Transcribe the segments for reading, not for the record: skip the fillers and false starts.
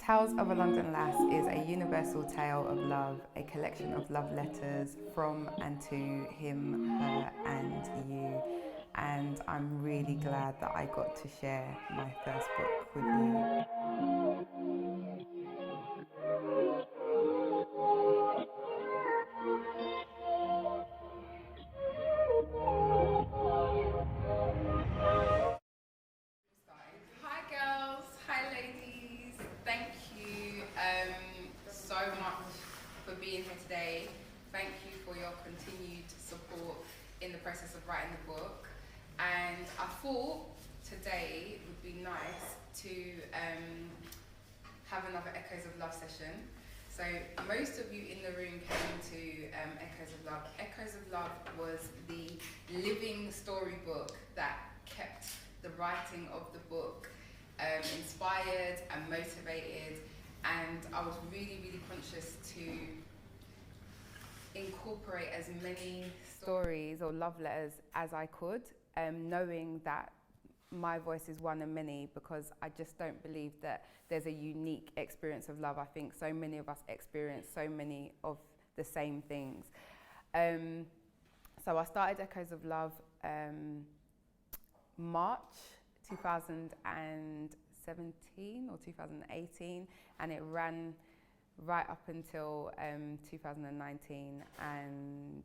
Tales of a London Lass is a universal tale of love, a collection of love letters from and to him, her and you. And I'm really glad that I got to share my first book with you. Hi girls, hi ladies. Thank you so much for being here today. Thank you for your continued support in the process of writing the book. And I thought today would be nice to have another Echoes of Love session. So most of you in the room came to Echoes of Love. Echoes of Love was the living storybook that kept the writing of the book inspired and motivated, and I was really, really conscious to incorporate as many stories or love letters as I could, knowing that my voice is one of many, because I just don't believe that there's a unique experience of love. I think so many of us experience so many of the same things. So I started Echoes of Love March 2017 or 2018, and it ran right up until 2019, and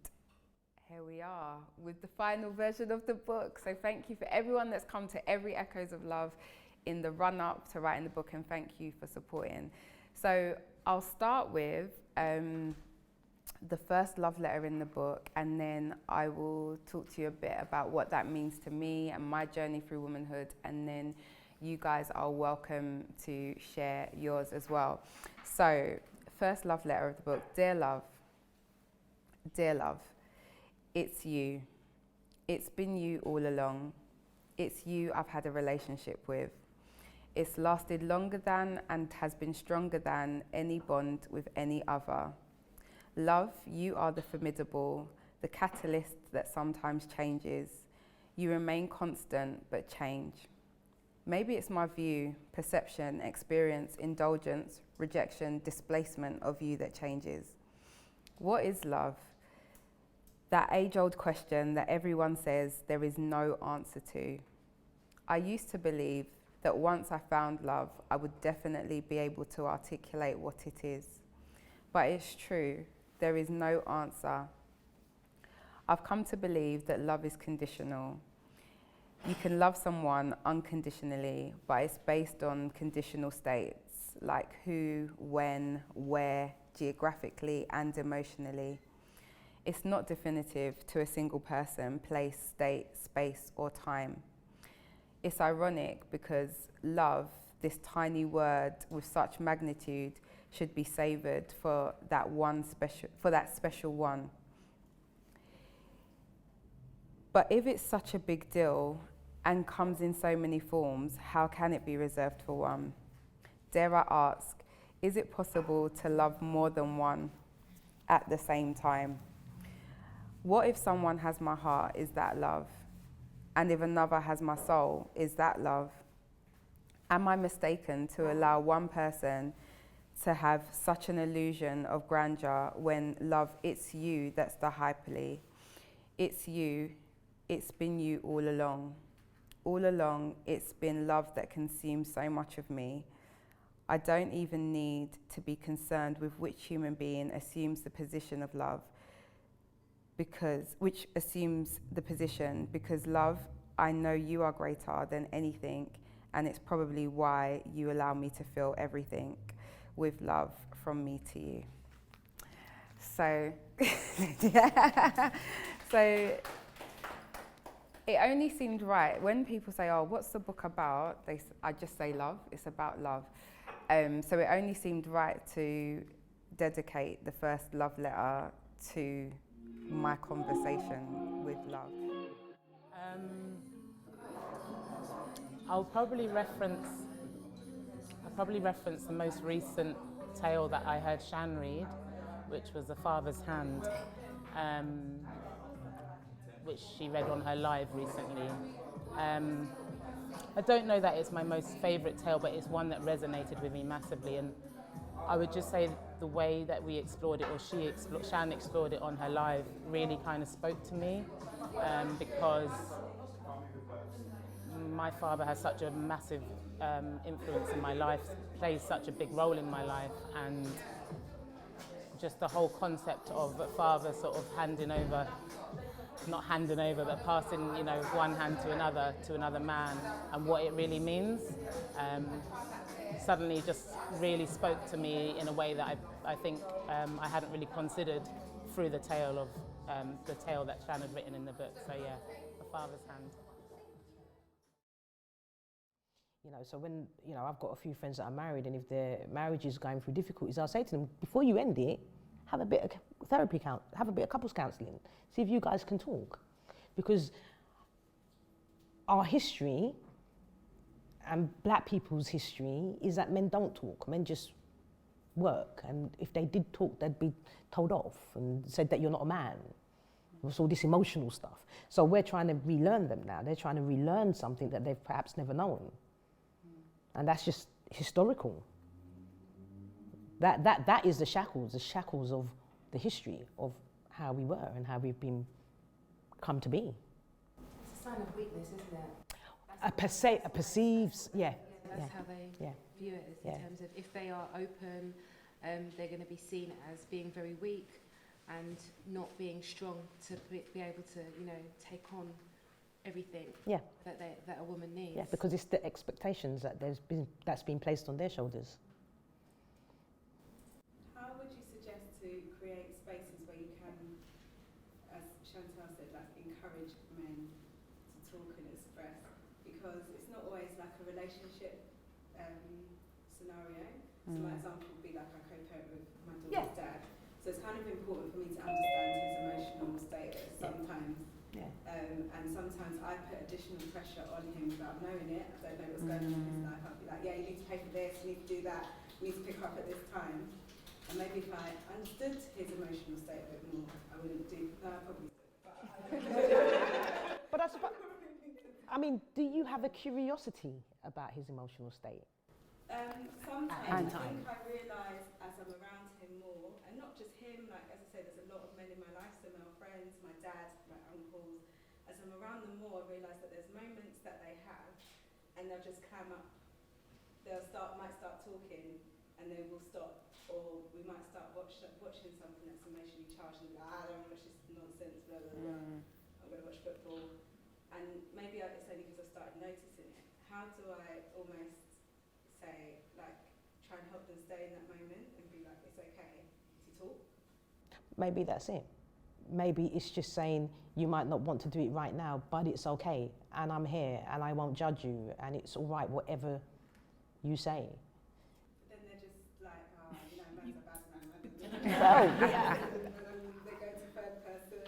here we are with the final version of the book. So thank you for everyone that's come to every Echoes of Love in the run-up to writing the book, and thank you for supporting. So I'll start with the first love letter in the book, and then I will talk to you a bit about what that means to me and my journey through womanhood, and then you guys are welcome to share yours as well. So, first love letter of the book. Dear love, it's you. It's been you all along. It's you I've had a relationship with. It's lasted longer than and has been stronger than any bond with any other. Love, you are the formidable, the catalyst that sometimes changes. You remain constant but change. Maybe it's my view, perception, experience, indulgence, rejection, displacement of you that changes. What is love? That age-old question that everyone says there is no answer to. I used to believe that once I found love, I would definitely be able to articulate what it is. But it's true. There is no answer. I've come to believe that love is conditional. You can love someone unconditionally, but it's based on conditional states like who, when, where, geographically and emotionally. It's not definitive to a single person, place, state, space or time. It's ironic because love, this tiny word with such magnitude, should be savoured for that special one. But if it's such a big deal and comes in so many forms, how can it be reserved for one? Dare I ask, is it possible to love more than one at the same time? What if someone has my heart, is that love? And if another has my soul, is that love? Am I mistaken to allow one person to have such an illusion of grandeur when love, it's you that's the hyperbole? It's you, it's been you all along. All along, it's been love that consumes so much of me. I don't even need to be concerned with which human being assumes the position of love, because love, I know you are greater than anything, and it's probably why you allow me to feel everything with love from me to you. So, so it only seemed right when people say, "Oh, what's the book about?" I just say love. It's about love. So it only seemed right to dedicate the first love letter to my conversation with love. I'll probably reference the most recent tale that I heard Shan read, which was The Father's Hand, which she read on her live recently. I don't know that it's my most favourite tale, but it's one that resonated with me massively. And I would just say the way that we explored it, or Shan explored it on her live, really kind of spoke to me, because my father has such a massive influence in my life, plays such a big role in my life, and just the whole concept of a father sort of not handing over, but passing, one hand to another man, and what it really means, suddenly just really spoke to me in a way that I think I hadn't really considered through the tale that Shan had written in the book. So yeah, a father's hand. So when, I've got a few friends that are married, and if their marriage is going through difficulties, I'll say to them, before you end it, have a bit of therapy, have a bit of couples counselling, see if you guys can talk. Because our history, and black people's history, is that men don't talk, men just work, and if they did talk, they'd be told off and said that you're not a man. It's all this emotional stuff. So we're trying to relearn them now. They're trying to relearn something that they've perhaps never known. And that's just historical. That is the shackles of the history of how we were and how we've come to be. It's a sign of weakness, isn't it? A perceives, yeah. That's how they view it, in terms of if they are open, they're going to be seen as being very weak and not being strong to be able to, take on everything that a woman needs. Yeah, because it's the expectations that's been placed on their shoulders. How would you suggest to create spaces where you can, as Chantal said, encourage men to talk and express? Because it's not always like a relationship scenario. So my example would be like I co-parent with my daughter's dad. So it's kind of important for me to understand his emotional status sometimes. And sometimes I put additional pressure on him without knowing it. I don't know what's going on in his life. I'll be like, yeah, you need to pay for this, you need to do that, you need to pick up at this time. And maybe if I understood his emotional state a bit more, I wouldn't do, no, I probably would. But I suppose, do you have a curiosity about his emotional state? Sometimes I think I realise as I'm around him more, and not just him, like as I say, there's a lot of men in my life, so male friends, my dad, my uncles. As I'm around them more, I realise that there's moments that they have, and they'll just clam up. Might start talking, and they will stop, or we might start watching something that's emotionally charged, and I don't watch this nonsense, blah blah blah. I'm going to watch football, and maybe it's only because I started noticing it. How do I almost say, try and help them stay in that moment and be like, it's okay to talk? Maybe that's it. Maybe it's just saying, you might not want to do it right now, but it's okay, and I'm here, and I won't judge you, and it's all right, whatever you say. But then they're just like, man's a bad man. Well, yeah. They go to third person.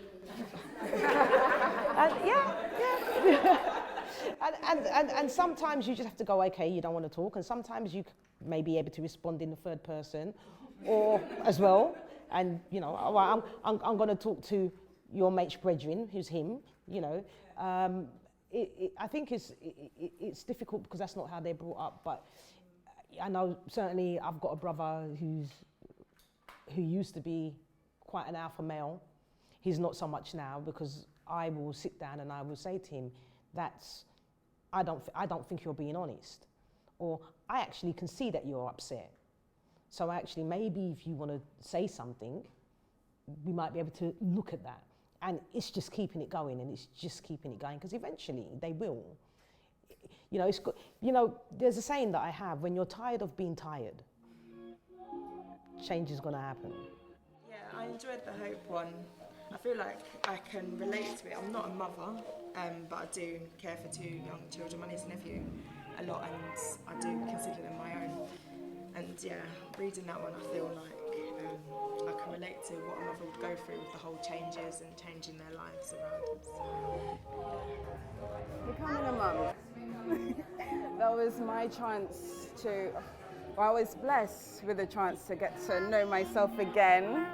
And sometimes you just have to go, okay, you don't want to talk, and sometimes you may be able to respond in the third person, or as well, and all right, I'm going to talk to your mate's brethren, who's him, I think it's difficult because that's not how they're brought up, but I know certainly I've got a brother who used to be quite an alpha male. He's not so much now, because I will sit down and I will say to him, I don't think you're being honest, or I actually can see that you're upset. So actually, maybe if you want to say something, we might be able to look at that. And it's just keeping it going, and it's just keeping it going, because eventually they will. There's a saying that I have: when you're tired of being tired, change is going to happen. Yeah, I enjoyed the hope one. I feel like I can relate to it. I'm not a mother, but I do care for two young children, my niece and nephew, a lot, and I do consider them my own. And yeah, reading that one, I feel like I can relate to what a mother would go through with the whole changes and changing their lives around us. Becoming a mum, that was my chance to, I was blessed with a chance to get to know myself again,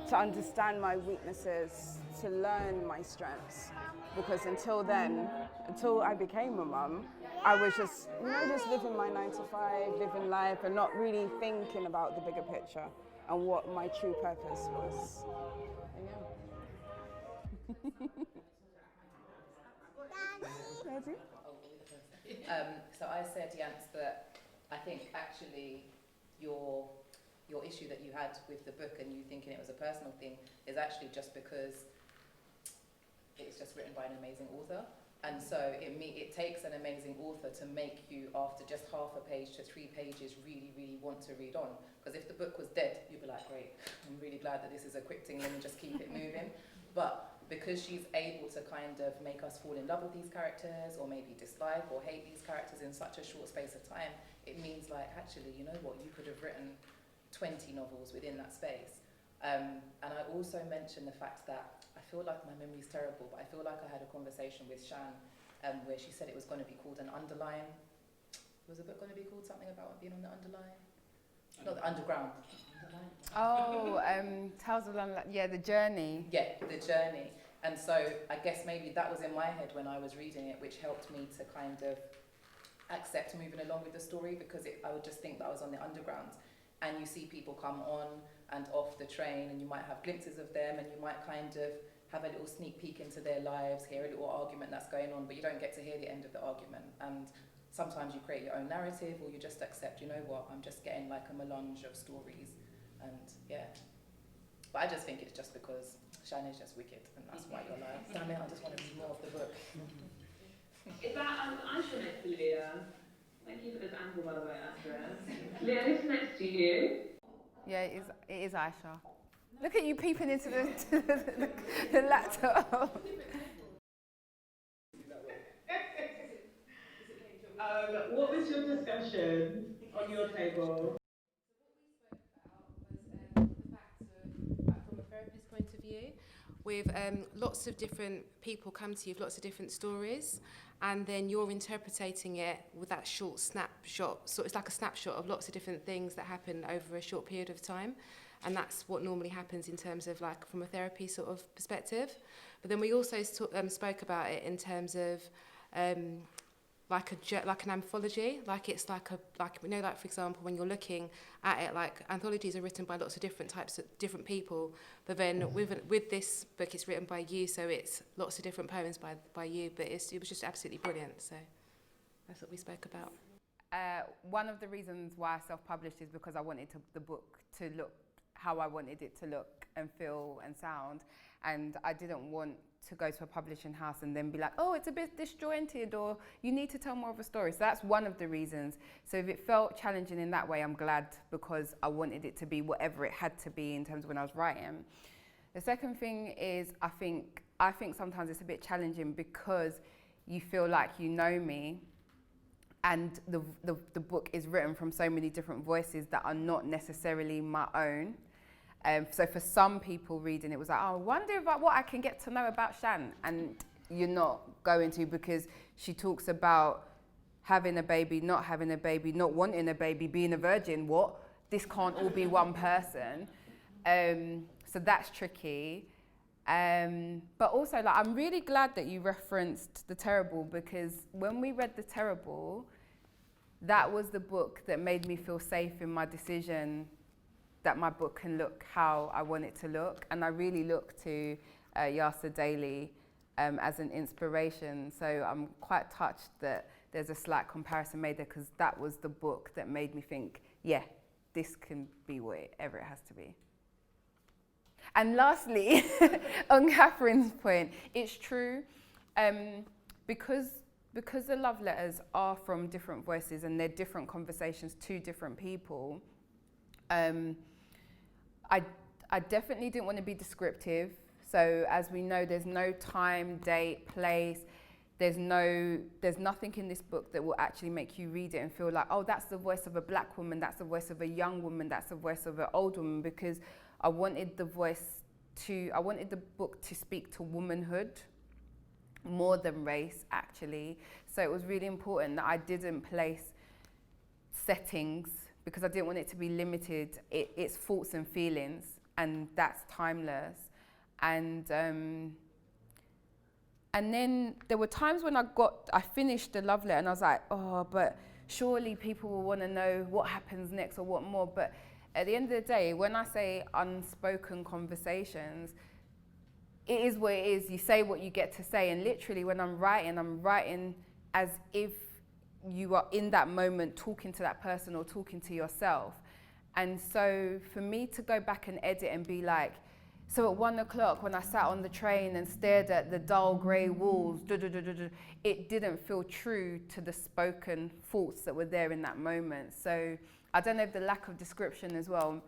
to understand my weaknesses, to learn my strengths. because until then, until I became a mum, I was just, just living my 9 to 5, living life and not really thinking about the bigger picture and what my true purpose was. So I said, Jans, that I think actually your issue that you had with the book and you thinking it was a personal thing is actually just because it's just written by an amazing author. And so it takes an amazing author to make you, after just half a page to 3 pages, really, really want to read on. Because if the book was dead, you'd be like, great, I'm really glad that this is a quick thing, let me just keep it moving. But because she's able to kind of make us fall in love with these characters, or maybe dislike or hate these characters in such a short space of time, it means like, actually, you know what, you could have written 20 novels within that space. And I also mentioned the fact that I feel like my memory's terrible, but I feel like I had a conversation with Shan where she said it was going to be called an underline. Was the book going to be called something about being on the underline? Not the underground. Oh, Tales of the Journey. Yeah, the journey. And so I guess maybe that was in my head when I was reading it, which helped me to kind of accept moving along with the story, because I would just think that I was on the underground. And you see people come on and off the train, and you might have glimpses of them, and you might kind of have a little sneak peek into their lives, hear a little argument that's going on, but you don't get to hear the end of the argument. And sometimes you create your own narrative, or you just accept, you know what, I'm just getting like a melange of stories. And yeah. But I just think it's just because Shan is just wicked, and that's why you're like, damn it, I just want to read more of the book. Is that Aisha next to Leah? Thank you for this angle, by the way, Astra. Leah, who's next to you? Yeah, it is Aisha. Look at you peeping into the laptop. What was your discussion on your table? From a therapist point of view, with lots of different people come to you with lots of different stories, and then you're interpreting it with that short snapshot. So it's like a snapshot of lots of different things that happen over a short period of time, and that's what normally happens in terms of like from a therapy sort of perspective. But then we also spoke about it in terms of like an anthology, like it's like we know, like for example, when you're looking at it, like anthologies are written by lots of different types of different people, but then with this book it's written by you, so it's lots of different poems by you, but it was just absolutely brilliant. So that's what we spoke about. One of the reasons why I self-published is because I wanted the book to look how I wanted it to look and feel and sound, and I didn't want to go to a publishing house and then be like, oh, it's a bit disjointed, or you need to tell more of a story. So that's one of the reasons. So if it felt challenging in that way, I'm glad, because I wanted it to be whatever it had to be in terms of when I was writing. The second thing is I think sometimes it's a bit challenging because you feel like you know me, and the book is written from so many different voices that are not necessarily my own. So for some people reading it was like, oh, I wonder about what I can get to know about Shan. And you're not going to, because she talks about having a baby, not having a baby, not wanting a baby, being a virgin. What? This can't all be one person. So that's tricky. But also, like, I'm really glad that you referenced The Terrible, because when we read The Terrible, that was the book that made me feel safe in my decision that my book can look how I want it to look. And I really look to Yasa Daly as an inspiration. So I'm quite touched that there's a slight comparison made there, because that was the book that made me think, yeah, this can be whatever it has to be. And lastly, on Catherine's point, it's true, because the love letters are from different voices and they're different conversations to different people, I definitely didn't want to be descriptive. So as we know, there's no time, date, place. There's nothing in this book that will actually make you read it and feel like, oh, that's the voice of a black woman, that's the voice of a young woman, that's the voice of an old woman, because I wanted the book to speak to womanhood more than race, actually. So it was really important that I didn't place settings, because I didn't want it to be limited. It's thoughts and feelings, and that's timeless. And And then there were times when I finished the love letter and I was like, oh, but surely people will want to know what happens next or what more. But at the end of the day, when I say unspoken conversations, it is what it is. You say what you get to say. And literally when I'm writing as if you are in that moment talking to that person or talking to yourself. And so for me to go back and edit and be like, so at 1 o'clock when I sat on the train and stared at the dull grey walls, it didn't feel true to the spoken thoughts that were there in that moment. So I don't know if the lack of description as well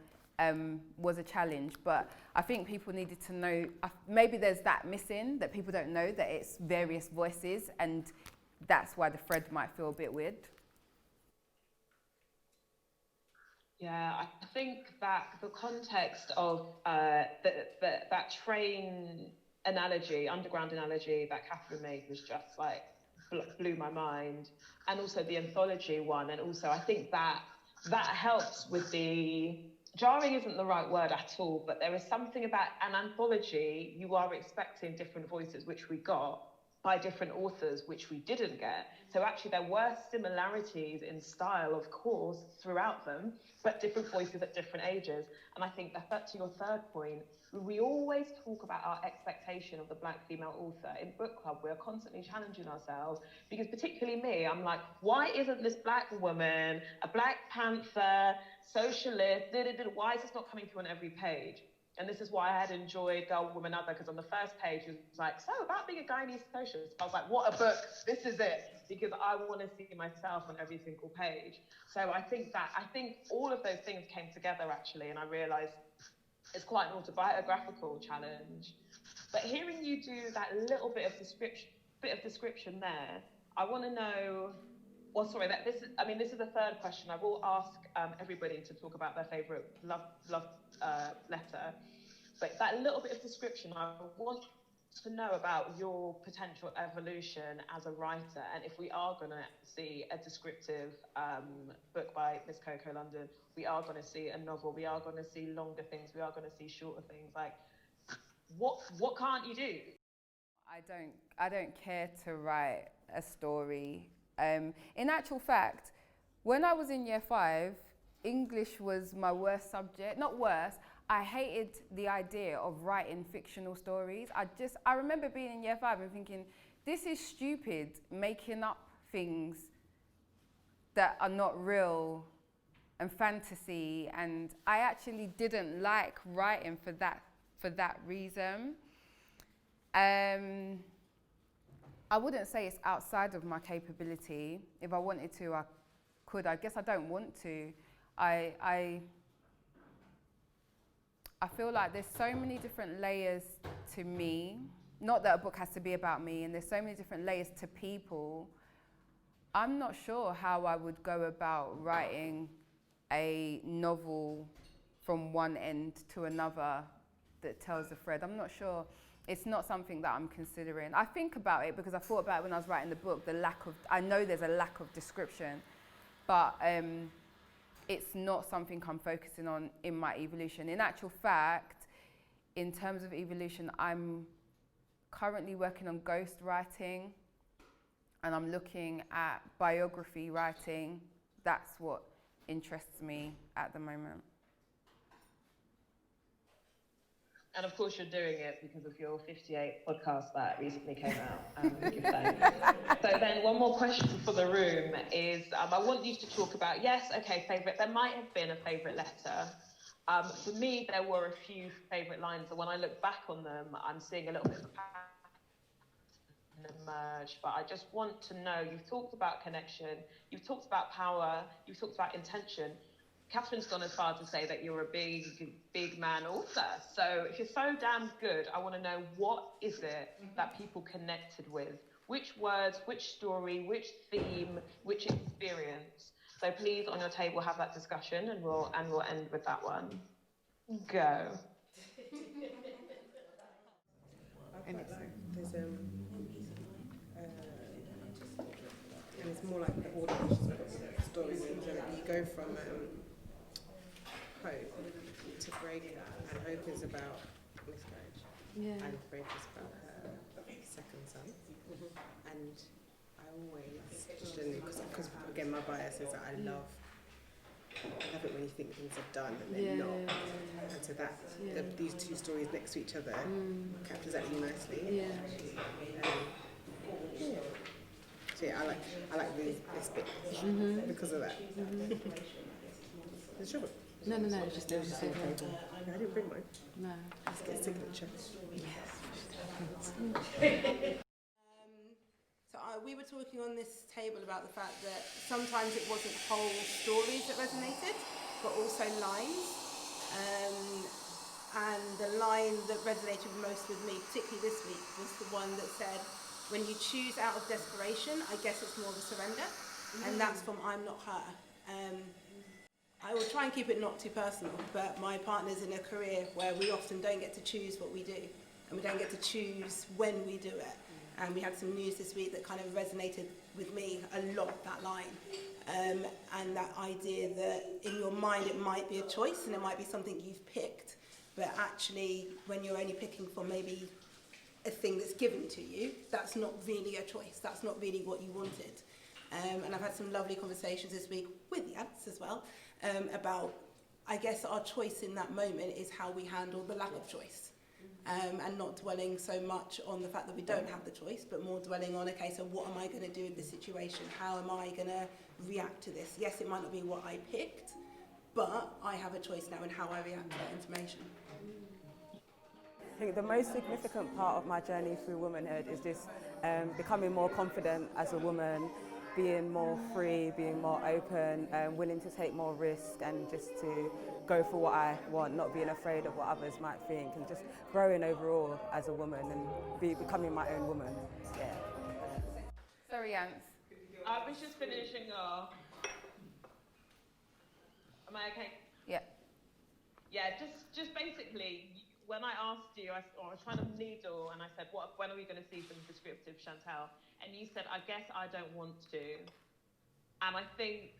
was a challenge, but I think people needed to know, maybe there's that missing, that people don't know that it's various voices, and that's why the thread might feel a bit weird. Yeah, I think that the context of that train analogy, underground analogy that Catherine made was just like blew my mind, and also the anthology one, and also I think that helps with the jarring isn't the right word at all, but there is something about an anthology. You are expecting different voices, which we got, by different authors, which we didn't get. So actually there were similarities in style, of course, throughout them, but different voices at different ages. And I think that to your third point, we always talk about our expectation of the Black female author. In book club, we're constantly challenging ourselves, because particularly me, I'm like, why isn't this Black woman, a Black Panther, socialist, why is this not coming through on every page? And this is why I had enjoyed Girl, Woman, Other, because on the first page it was like, so about being a Guyanese socialist. I was like, what a book, this is it, because I want to see myself on every single page. So I think all of those things came together actually, and I realised it's quite an autobiographical challenge. But hearing you do that little bit of description there, I want to know, well, sorry, this is the third question. I will ask everybody to talk about their favourite love letter. But that little bit of description, I want to know about your potential evolution as a writer, and if we are going to see a descriptive book by Miss Coco London, we are going to see a novel, we are going to see longer things, we are going to see shorter things. Like, what can't you do? I don't care to write a story. In actual fact, when I was in year 5, English was my worst subject. Not worse, I hated the idea of writing fictional stories. I remember being in year 5 and thinking, this is stupid, making up things that are not real and fantasy. And I actually didn't like writing for that reason. I wouldn't say it's outside of my capability. If I wanted to, I could. I guess I don't want to. I feel like there's so many different layers to me. Not that a book has to be about me, and there's so many different layers to people. I'm not sure how I would go about writing a novel from one end to another that tells a thread. I'm not sure. It's not something that I'm considering. I think about it because I thought about it when I was writing the book, I know there's a lack of description, but it's not something I'm focusing on in my evolution. In actual fact, in terms of evolution, I'm currently working on ghost writing, and I'm looking at biography writing. That's what interests me at the moment. And of course you're doing it because of your 58 podcast that recently came out. So then one more question for the room is, I want you to talk about, favourite, there might have been a favourite letter. For me, there were a few favourite lines, and when I look back on them, I'm seeing a little bit of a pattern emerge. But I just want to know, you've talked about connection, you've talked about power, you've talked about intention. Catherine's gone as far to say that you're a big man author. So if you're so damn good, I want to know, what is it that people connected with? Which words, which story, which theme, which experience? So please, on your table, have that discussion, and we'll end with that one. Go. And it's more like the order story. So you go from hope to break, and hope is about miscarriage, and break is about her second son, and I always just generally, because again my bias is that I love it when you think things are done and they're not, and so that these two stories next to each other captures that really nicely. So yeah, I like this bit because of that. Is it sugar? No, it's just on the table. I didn't bring mine. No. Let's get a signature. So we were talking on this table about the fact that sometimes it wasn't whole stories that resonated, but also lines. And the line that resonated most with me, particularly this week, was the one that said, when you choose out of desperation, I guess it's more of a surrender. And that's from I'm Not Her. I will try and keep it not too personal, but my partner's in a career where we often don't get to choose what we do, and we don't get to choose when we do it. And we had some news this week that kind of resonated with me a lot, that line. And that idea that in your mind it might be a choice and it might be something you've picked, but actually when you're only picking for maybe a thing that's given to you, that's not really a choice, that's not really what you wanted. And I've had some lovely conversations this week with Yats as well, about, I guess our choice in that moment is how we handle the lack of choice. And not dwelling so much on the fact that we don't have the choice, but more dwelling on, okay, so what am I going to do in this situation? How am I going to react to this? Yes, it might not be what I picked, but I have a choice now in how I react to that information. I think the most significant part of my journey through womanhood is just becoming more confident as a woman, being more free, being more open, willing to take more risk and just to go for what I want, not being afraid of what others might think, and just growing overall as a woman and becoming my own woman. Yeah. Sorry, Ants. I was just finishing off. Am I okay? Yeah. Yeah, just basically, when I asked you, I was trying to needle, and I said, when are we going to see some descriptive Chantal? And you said, I guess I don't want to. And I think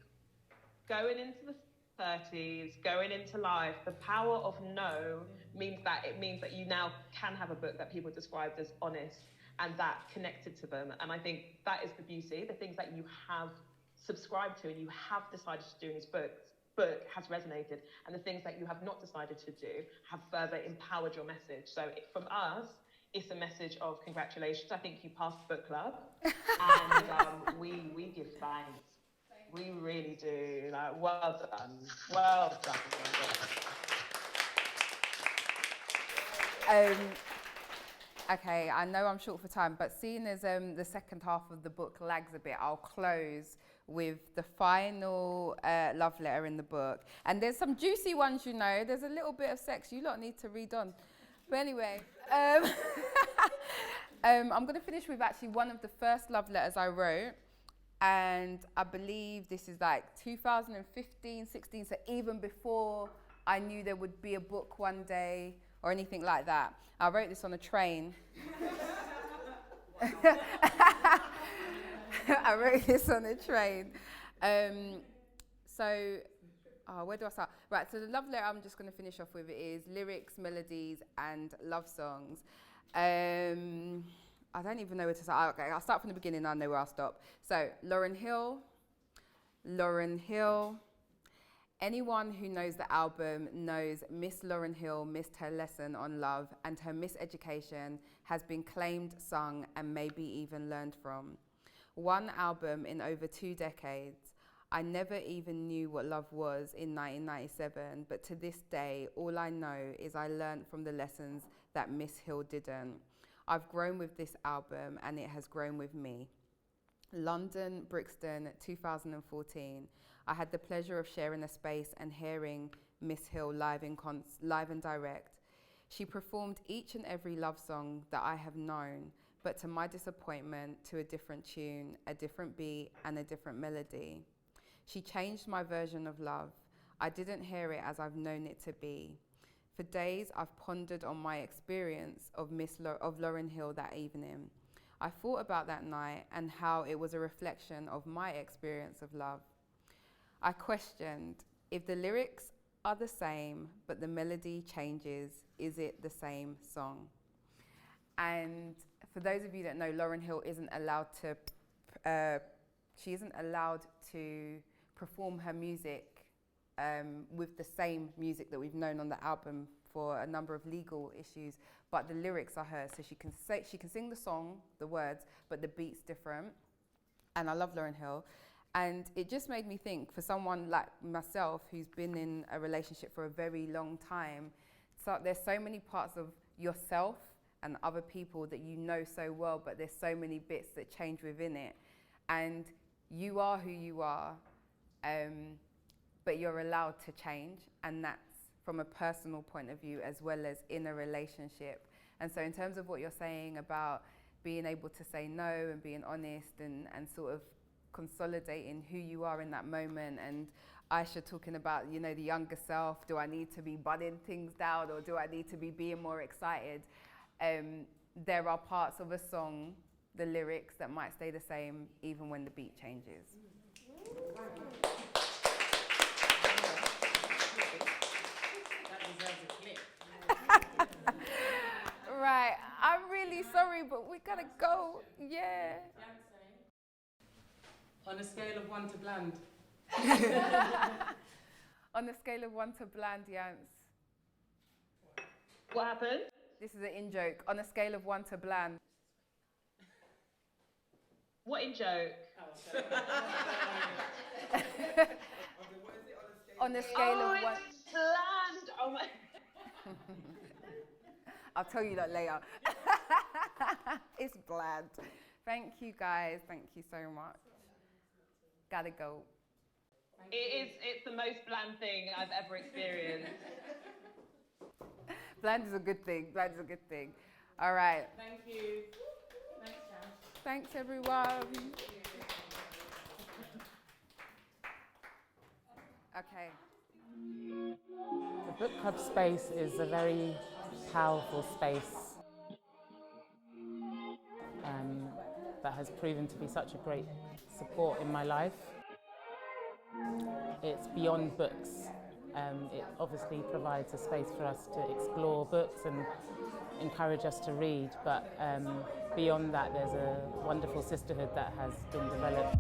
going into the 30s, going into life, the power of no means that you now can have a book that people described as honest and that connected to them. And I think that is the beauty. The things that you have subscribed to and you have decided to do in this book has resonated, and the things that you have not decided to do have further empowered your message. So from us, it's a message of congratulations. I think you passed the book club, and we give thanks. We really do. Like, well done. Well done. Okay, I know I'm short for time, but seeing as the second half of the book lags a bit, I'll close with the final love letter in the book. And there's some juicy ones, you know. There's a little bit of sex. You lot need to read on. But anyway, I'm going to finish with actually one of the first love letters I wrote. And I believe this is like 2015, 16, so even before I knew there would be a book one day or anything like that. I wrote this on a train. I wrote this on a train. Where do I start? Right, so the love letter I'm just going to finish off with is lyrics, melodies, and love songs. I don't even know where to start. Okay, I'll start from the beginning. I know where I'll stop. So, Lauryn Hill. Anyone who knows the album knows Miss Lauryn Hill missed her lesson on love, and her miseducation has been claimed, sung, and maybe even learned from. One album in over 2 decades. I never even knew what love was in 1997, but to this day, all I know is I learned from the lessons that Miss Hill didn't. I've grown with this album, and it has grown with me. London, Brixton, 2014. I had the pleasure of sharing a space and hearing Miss Hill live and direct. She performed each and every love song that I have known, but to my disappointment, to a different tune, a different beat, and a different melody. She changed my version of love. I didn't hear it as I've known it to be. For days, I've pondered on my experience of Lauryn Hill that evening. I thought about that night and how it was a reflection of my experience of love. I questioned, if the lyrics are the same, but the melody changes, is it the same song? And for those of you that know, Lauryn Hill isn't allowed to, she isn't allowed to perform her music with the same music that we've known on the album for a number of legal issues, but the lyrics are hers, so she can sing the song, the words, but the beat's different. And I love Lauryn Hill. And it just made me think, for someone like myself who's been in a relationship for a very long time, so there's so many parts of yourself and other people that you know so well, but there's so many bits that change within it. And you are who you are, but you're allowed to change, and that's from a personal point of view as well as in a relationship. And so in terms of what you're saying about being able to say no and being honest and sort of consolidating who you are in that moment, and Aisha talking about, you know, the younger self, do I need to be budding things down or do I need to be being more excited? There are parts of a song, the lyrics, that might stay the same even when the beat changes. Right, I'm really sorry, but we gotta go. Yeah. On a scale of 1 to bland. On a scale of 1 to bland, Yance. What happened? This is an in-joke. On a scale of 1 to bland. What in joke? On a scale of 1. It's bland. Oh my. I'll tell you that later. It's bland. Thank you guys. Thank you so much. Gotta go. It's the most bland thing I've ever experienced. Bland is a good thing. Bland is a good thing. All right. Thank you. Thanks, Jan. Thanks, everyone. Okay. The book club space is a very powerful space that has proven to be such a great support in my life. It's beyond books. It obviously provides a space for us to explore books and encourage us to read, but beyond that there's a wonderful sisterhood that has been developed.